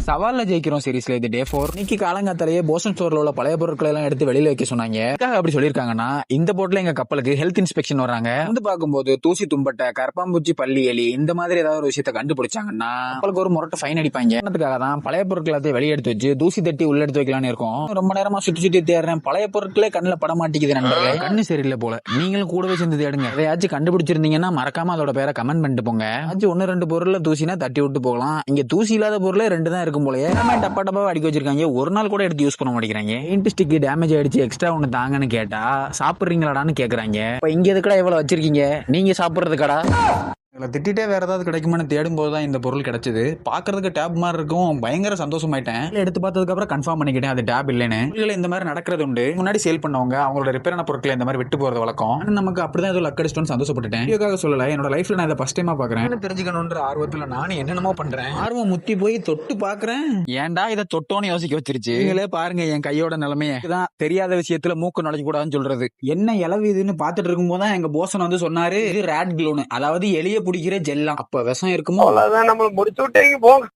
சவால்ல ஜெயிக்கிறோம் சீரிஸ்ல இது டே 4. இன்னைக்கு காலங்காத்தாலேயே போசன் ஸ்டோர்ல உள்ள பழைய பொருட்களை எல்லாம் எடுத்து வெளியில வைக்க சொன்னாங்க. அப்படி சொல்லிருக்காங்கன்னா, இந்த போட்ல எங்க கப்பலுக்கு ஹெல்த் இன்ஸ்பெக்ஷன் வராங்க. வந்து பார்க்கும்போது தூசி தும்பட்ட கரப்பாம்பூச்சி பள்ளி எலி இந்த மாதிரி ஏதாவது ஒரு விஷயத்த கண்டுபிடிச்சாங்கன்னா கப்பலுக்கு ஒரு முரட்டை ஃபைன் அடிப்பாங்க. அதுக்காக தான் பழைய பொருட்கள் எல்லாத்தையும் வெளியே எடுத்து வச்சு தூசி தட்டி உள்ள எடுத்து வைக்கலாம்னு இருக்கும். ரொம்ப நேரமா சுத்தி தேடுறேன், பழைய பொருட்களே கண்ணுல பட மாட்டேங்குது நண்பர்களே. கண்ணு சரியில்லை போல. நீங்களும் கூடவே சேர்ந்து தேடுங்க. எதையாச்சும் கண்டுபிடிச்சிருந்தீங்கன்னா மறக்காம அதோட பேரை கமெண்ட் பண்ணிட்டு போங்க. ஆச்சு 1-2 பொருள்ல தூசினா தட்டி விட்டு போகலாம். இங்க தூசி இல்லாத பொருளே 2 தான் இருக்கும் போலயே. டப்பா டப்பா அடிக்க வச்சிருக்காங்க. ஒரு நாள் கூட எடுத்து யூஸ் பண்ண மாட்டேங்கிறாங்க. பெயிண்ட் ஸ்டிக் டேமேஜ் ஆயிடுச்சு, எக்ஸ்ட்ரா ஒன்னு தாங்கன்னு கேட்டா சாப்பிடுறீங்களாடான்னு கேக்குறாங்க. இப்ப இங்க எதுக்கடா இவ்வளவு வச்சிருக்கீங்க, நீங்க சாப்பிடுறதுக்கடா? திட்டிட்டே வேற ஏதாவது கிடைக்குமான்னு தேடும் போதுதான் இந்த பொருள் கிடைச்சது. பாக்குறதுக்கு டேப் மாதிரி இருக்கும். பயங்கர சந்தோஷமாயிட்டேன். எடுத்து பார்த்ததுக்கு அப்புறம் கன்ஃபார்ம் பண்ணிக்கிட்டேன் அது டேப் இல்லைன்னு. இந்த மாதிரி நடக்கிறது உண்டு. முன்னாடி சேல் பண்ணவங்க அவங்களோட ரிப்பேரான பொருட்களை இந்த மாதிரி விட்டு போறது வழக்கம். நமக்கு அப்படிதான் ஏதோ லக் அடிச்சிட்டோன்னு சந்தோஷப்பட்டுட்டேன். இதுக்காக சொல்லல, என்னோட லைஃப்ல நான் இதை ஃபர்ஸ்ட் டைமா பாக்குறேன். தெரிஞ்சுக்கணும்ன்ற ஆர்வத்துல நானும் என்னென்னமோ பண்றேன். ஆர்வம் முத்தி போய் தொட்டு பாக்குறேன். ஏன்டா இதை தொட்டோன்னு யோசிக்க வச்சிருச்சு. நீங்களே பாருங்க என் கையோட நிலைமையை. இதுதான் தெரியாத விஷயத்துல மூக்கு நுழைக்க கூடாதுன்னு சொல்றது. என்ன இளவு இதுன்னு பாத்துட்டு இருக்கும் போதுதான் எங்க போசன் வந்து சொன்னாரு, இது ரேட் க்ளூன்னு, அதாவது எளிய பிடிக்கிற ஜெல்லாம். அப்ப விஷம் இருக்குமோ? அவ்வளவுதான், நம்மள முடிச்சு விட்டீங்க போங்க.